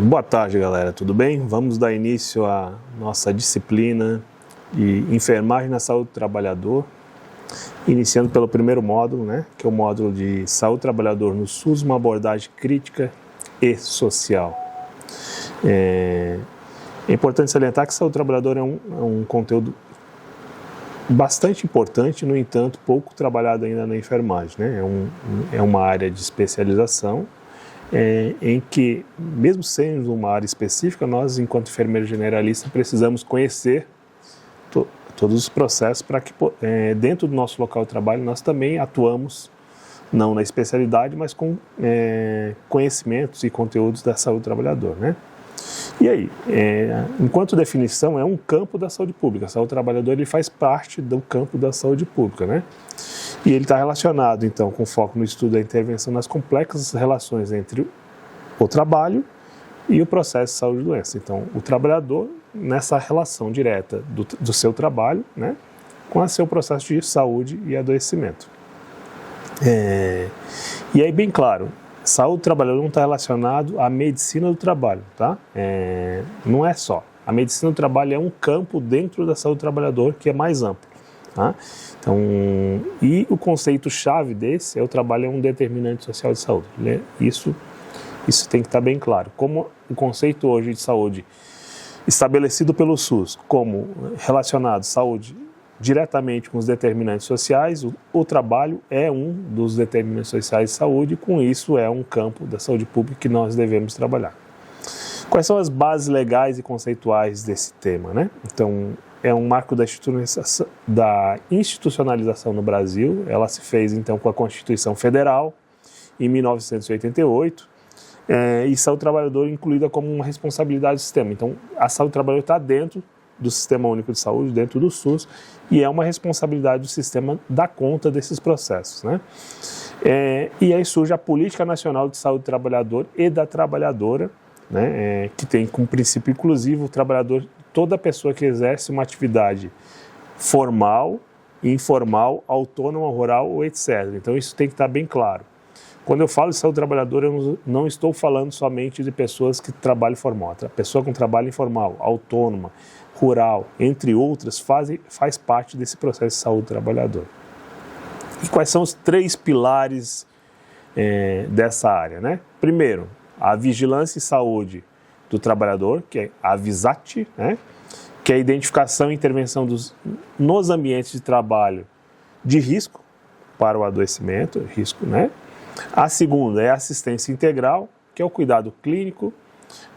Boa tarde, galera, tudo bem? Vamos dar início à nossa disciplina de enfermagem na saúde do trabalhador, iniciando pelo primeiro módulo, que é o módulo de saúde do trabalhador no SUS, uma abordagem crítica e social. É importante salientar que saúde do trabalhador é um conteúdo bastante importante, no entanto, pouco trabalhado ainda na enfermagem, É uma área de especialização, em que, mesmo sendo uma área específica, nós, enquanto enfermeiro generalista, precisamos conhecer todos os processos para que, dentro do nosso local de trabalho, nós também atuamos, não na especialidade, mas com conhecimentos e conteúdos da saúde do trabalhador, E aí, enquanto definição, é um campo da saúde pública. A saúde do trabalhador ele faz parte do campo da saúde pública, E ele está relacionado, então, com foco no estudo da intervenção nas complexas relações entre o trabalho e o processo de saúde e doença. Então, o trabalhador, nessa relação direta do seu trabalho, com o seu processo de saúde e adoecimento. E aí, bem claro, saúde do trabalhador não está relacionado à medicina do trabalho, tá? Não é só. A medicina do trabalho é um campo dentro da saúde do trabalhador que é mais amplo, tá? Então, e o conceito-chave desse é o trabalho é um determinante social de saúde. Isso tem que estar bem claro. Como o conceito hoje de saúde estabelecido pelo SUS como relacionado à saúde diretamente com os determinantes sociais, o trabalho é um dos determinantes sociais de saúde e com isso é um campo da saúde pública que nós devemos trabalhar. Quais são as bases legais e conceituais desse tema, Então, é um marco da institucionalização no Brasil. Ela se fez, então, com a Constituição Federal, em 1988, e saúde do trabalhador incluída como uma responsabilidade do sistema. Então, a saúde do trabalhador está dentro do Sistema Único de Saúde, dentro do SUS, e é uma responsabilidade do sistema dar conta desses processos, E aí surge a Política Nacional de Saúde do Trabalhador e da Trabalhadora, que tem como princípio inclusivo o trabalhador, toda pessoa que exerce uma atividade formal, informal, autônoma, rural ou etc. Então isso tem que estar bem claro. Quando eu falo de saúde do trabalhador, eu não estou falando somente de pessoas que trabalham formal. A pessoa com trabalho informal, autônoma, rural, entre outras, faz parte desse processo de saúde do trabalhador. E quais são os 3 pilares dessa área, Primeiro, a vigilância e saúde do trabalhador, que é a VISAT, que é a identificação e intervenção nos ambientes de trabalho de risco para o adoecimento, A segunda é a assistência integral, que é o cuidado clínico,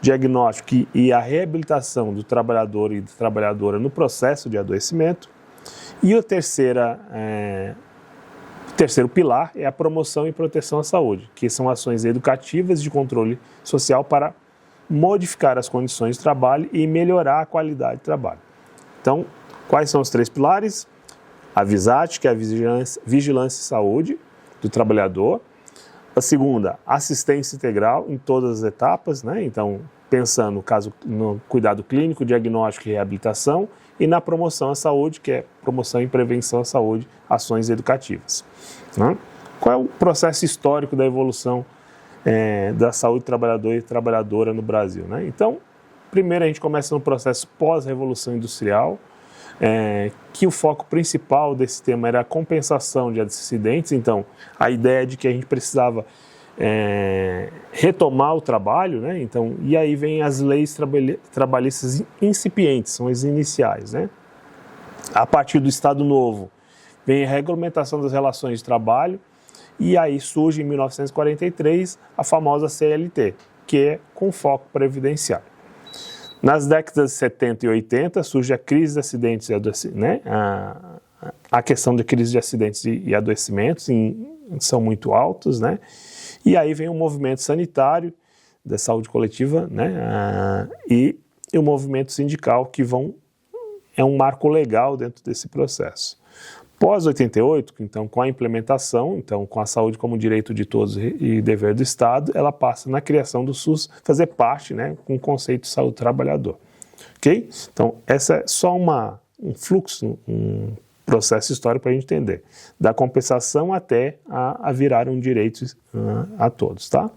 diagnóstico e a reabilitação do trabalhador e da trabalhadora no processo de adoecimento. E o terceiro pilar é a promoção e proteção à saúde, que são ações educativas de controle social para modificar as condições de trabalho e melhorar a qualidade de trabalho. Então, quais são os 3 pilares? A VISAT, que é a vigilância e saúde do trabalhador. A segunda, assistência integral em todas as etapas, Então, pensando no cuidado clínico, diagnóstico e reabilitação, e na promoção à saúde, que é promoção e prevenção à saúde, ações educativas. Qual é o processo histórico da evolução da saúde do trabalhador e trabalhadora no Brasil, Então, primeiro a gente começa no processo pós-revolução industrial, que o foco principal desse tema era a compensação de acidentes. Então, a ideia de que a gente precisava retomar o trabalho, Então, e aí vem as leis trabalhistas incipientes, são as iniciais, A partir do Estado Novo, vem a regulamentação das relações de trabalho, e aí surge em 1943 a famosa CLT, que é com foco previdenciário. Nas décadas de 70 e 80 surge a crise de acidentes e adoecimentos, a questão da crise de acidentes e adoecimentos são muito altos, E aí vem o movimento sanitário da saúde coletiva, e o movimento sindical, que é um marco legal dentro desse processo. Pós-88, então, com a implementação, então, com a saúde como direito de todos e dever do Estado, ela passa na criação do SUS fazer parte, com o conceito de saúde do trabalhador. Ok? Então, essa é só um fluxo, um processo histórico para a gente entender, da compensação até a virar um direito a todos, tá?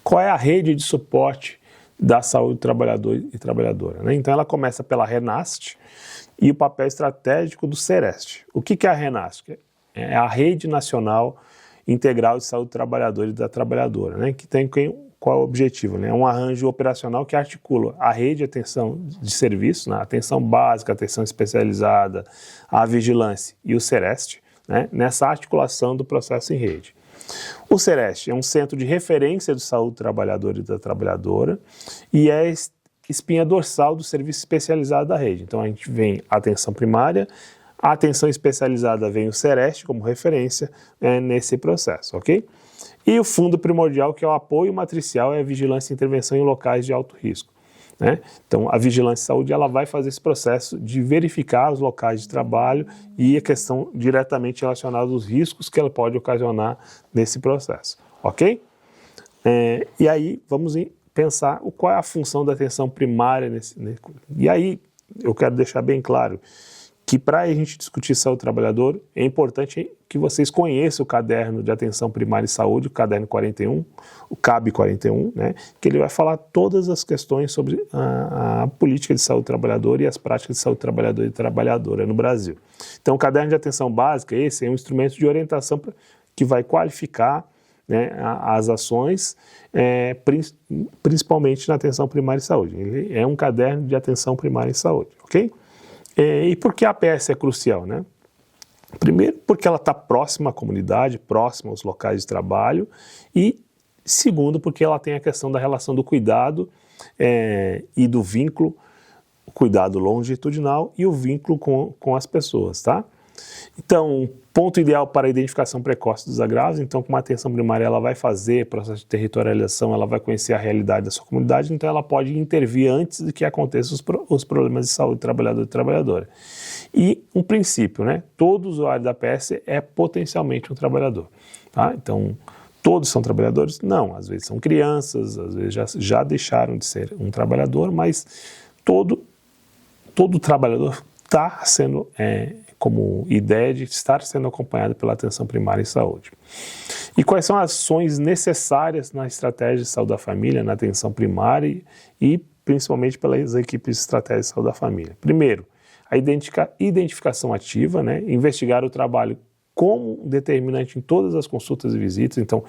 Qual é a rede de suporte da saúde do trabalhador e trabalhadora, né? Então ela começa pela RENAST e o papel estratégico do SEREST. O que é a RENAST? É a Rede Nacional Integral de Saúde do Trabalhador e da Trabalhadora, né? Que tem qual é o objetivo? Né? É um arranjo operacional que articula a rede de atenção de serviço, né? Atenção básica, atenção especializada, a vigilância e o SEREST, né? Nessa articulação do processo em rede. O SEREST é um centro de referência de saúde do trabalhador e da trabalhadora e é espinha dorsal do serviço especializado da rede. Então a gente vem a atenção primária, a atenção especializada vem o SEREST como referência nesse processo, ok? E o fundo primordial, que é o apoio matricial, é a vigilância e intervenção em locais de alto risco, né? Então, a vigilância em saúde ela vai fazer esse processo de verificar os locais de trabalho e a questão diretamente relacionada aos riscos que ela pode ocasionar nesse processo, ok? E aí, vamos pensar qual é a função da atenção primária E aí, eu quero deixar bem claro que para a gente discutir saúde do trabalhador, é importante que vocês conheçam o caderno de atenção primária e saúde, o caderno 41, o CAB 41, né, que ele vai falar todas as questões sobre a política de saúde do trabalhador e as práticas de saúde do trabalhador e trabalhadora no Brasil. Então, o caderno de atenção básica, esse é um instrumento de orientação que vai qualificar, né, as ações, principalmente na atenção primária e saúde. Ele é um caderno de atenção primária e saúde, ok? E por que a APS é crucial, né? Primeiro, porque ela está próxima à comunidade, próxima aos locais de trabalho, e segundo, porque ela tem a questão da relação do cuidado e do vínculo, o cuidado longitudinal e o vínculo com as pessoas, tá? Então, ponto ideal para a identificação precoce dos agravos. Então, com uma atenção primária, ela vai fazer processo de territorialização, ela vai conhecer a realidade da sua comunidade, então ela pode intervir antes de que aconteçam os problemas de saúde do trabalhador e trabalhadora. E um princípio, né? Todo usuário da APS é potencialmente um trabalhador, tá? Então, todos são trabalhadores? Não, às vezes são crianças, às vezes já deixaram de ser um trabalhador, mas todo trabalhador está sendo, como ideia de estar sendo acompanhado pela atenção primária em saúde. E quais são as ações necessárias na estratégia de saúde da família, na atenção primária e principalmente pelas equipes de estratégia de saúde da família? Primeiro, a identificação ativa, né? Investigar o trabalho como determinante em todas as consultas e visitas. Então,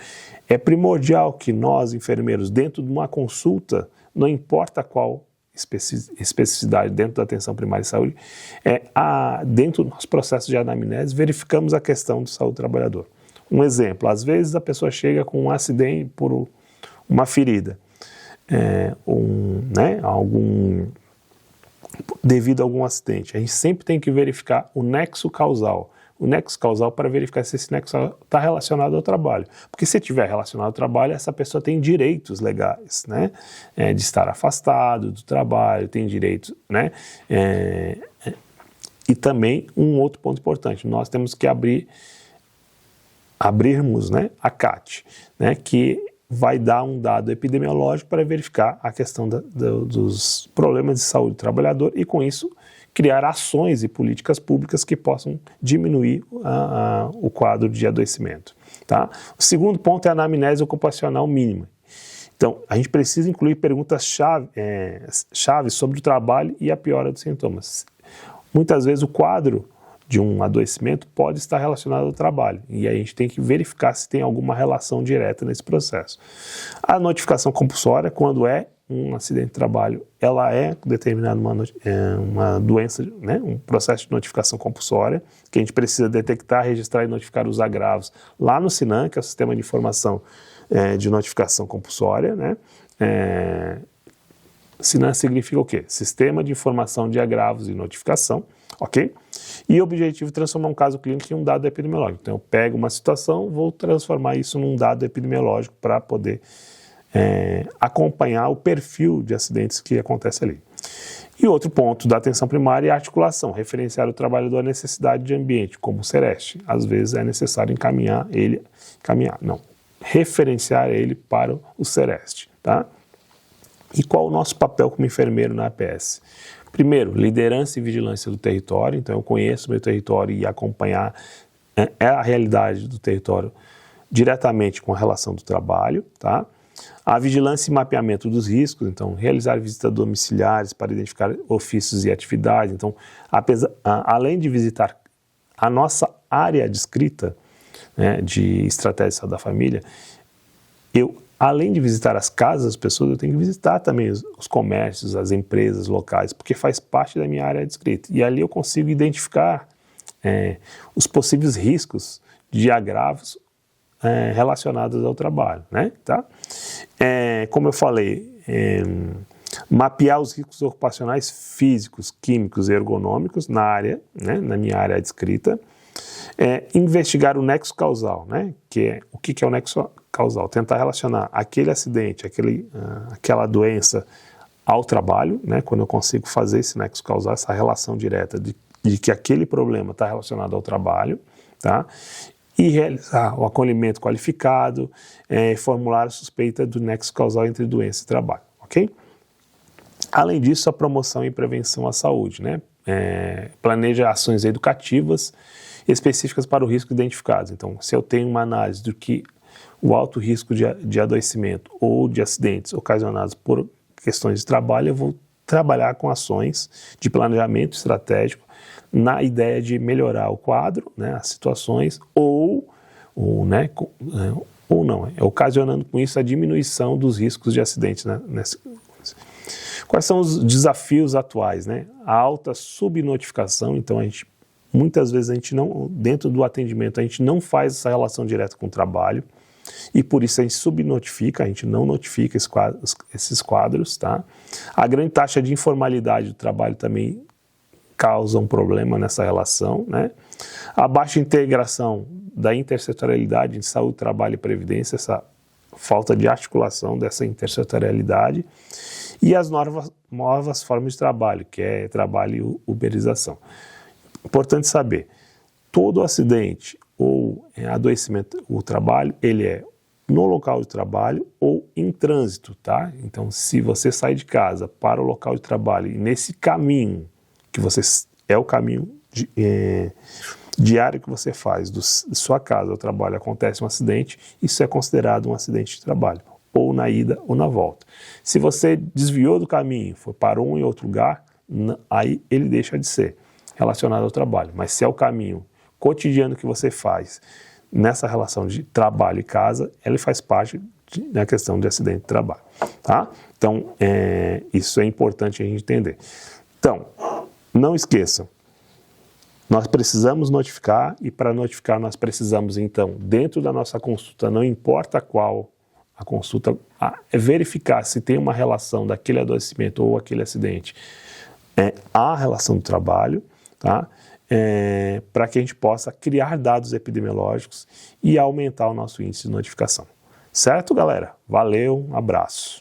é primordial que nós, enfermeiros, dentro de uma consulta, não importa qual especificidade dentro da atenção primária de saúde, dentro do nosso processo de anamnese, verificamos a questão de saúde do trabalhador. Um exemplo, às vezes a pessoa chega com um acidente por uma ferida, devido a algum acidente. A gente sempre tem que verificar o nexo causal. O nexo causal para verificar se esse nexo está relacionado ao trabalho. Porque se estiver relacionado ao trabalho, essa pessoa tem direitos legais, né? De estar afastado do trabalho, tem direitos, né? E também um outro ponto importante, nós temos que abrirmos, né, a CAT, né, que vai dar um dado epidemiológico para verificar a questão dos problemas de saúde do trabalhador e, com isso, criar ações e políticas públicas que possam diminuir o quadro de adoecimento, tá? O segundo ponto é a anamnese ocupacional mínima. Então, a gente precisa incluir perguntas-chave sobre o trabalho e a piora dos sintomas. Muitas vezes o quadro de um adoecimento pode estar relacionado ao trabalho, e aí a gente tem que verificar se tem alguma relação direta nesse processo. A notificação compulsória, quando é um acidente de trabalho, ela é determinada uma doença, né, um processo de notificação compulsória, que a gente precisa detectar, registrar e notificar os agravos lá no SINAM, que é o Sistema de Informação de Notificação Compulsória, né? SINAM significa o quê? Sistema de Informação de Agravos e Notificação, ok? E o objetivo é transformar um caso clínico em um dado epidemiológico. Então, eu pego uma situação, vou transformar isso num dado epidemiológico para poder acompanhar o perfil de acidentes que acontece ali. E outro ponto da atenção primária é a articulação, referenciar o trabalhador à necessidade de ambiente, como o SEREST. Às vezes é necessário referenciar ele para o SEREST, tá? E qual o nosso papel como enfermeiro na APS? Primeiro, liderança e vigilância do território. Então, eu conheço o meu território e acompanhar a realidade do território diretamente com a relação do trabalho, tá? A vigilância e mapeamento dos riscos, então, realizar visitas domiciliares para identificar ofícios e atividades. Então, além de visitar a nossa área descrita, né, de estratégia de saúde da família, além de visitar as casas das pessoas, eu tenho que visitar também os comércios, as empresas locais, porque faz parte da minha área descrita. E ali eu consigo identificar os possíveis riscos de agravos relacionados ao trabalho, né? Tá? Como eu falei, mapear os riscos ocupacionais físicos, químicos e ergonômicos na área, né, na minha área descrita. Investigar o nexo causal, né? O que é o nexo causal? Tentar relacionar aquele acidente, aquela doença ao trabalho, né? Quando eu consigo fazer esse nexo causal, essa relação direta de que aquele problema está relacionado ao trabalho, tá? E realizar o acolhimento qualificado, formular a suspeita do nexo causal entre doença e trabalho, ok? Além disso, a promoção e prevenção à saúde, né? Planeja ações educativas específicas para o risco identificado. Então, se eu tenho uma análise do que o alto risco de adoecimento ou de acidentes ocasionados por questões de trabalho, eu vou trabalhar com ações de planejamento estratégico na ideia de melhorar o quadro, né, as situações, ou não, ocasionando com isso a diminuição dos riscos de acidentes, né, Quais são os desafios atuais, né? A alta subnotificação, então muitas vezes dentro do atendimento, a gente não faz essa relação direta com o trabalho, e por isso a gente subnotifica, a gente não notifica esses quadros, tá? A grande taxa de informalidade do trabalho também causa um problema nessa relação, né? A baixa integração da intersetorialidade em saúde, trabalho e previdência, essa falta de articulação dessa intersetorialidade, e as novas formas de trabalho, que é trabalho e uberização. Importante saber, todo acidente ou adoecimento, o trabalho, ele é no local de trabalho ou em trânsito, tá? Então, se você sai de casa para o local de trabalho e nesse caminho, que é o caminho diário que você faz, de sua casa ao trabalho, acontece um acidente, isso é considerado um acidente de trabalho, ou na ida ou na volta. Se você desviou do caminho, parou em outro lugar, aí ele deixa de ser relacionado ao trabalho. Mas se é o caminho cotidiano que você faz nessa relação de trabalho e casa, ele faz parte da questão de acidente de trabalho, tá? Então, isso é importante a gente entender. Então, não esqueçam, nós precisamos notificar, e para notificar nós precisamos, então, dentro da nossa consulta, não importa qual a consulta, verificar se tem uma relação daquele adoecimento ou aquele acidente, a relação do trabalho, tá? Para que a gente possa criar dados epidemiológicos e aumentar o nosso índice de notificação. Certo, galera? Valeu, um abraço.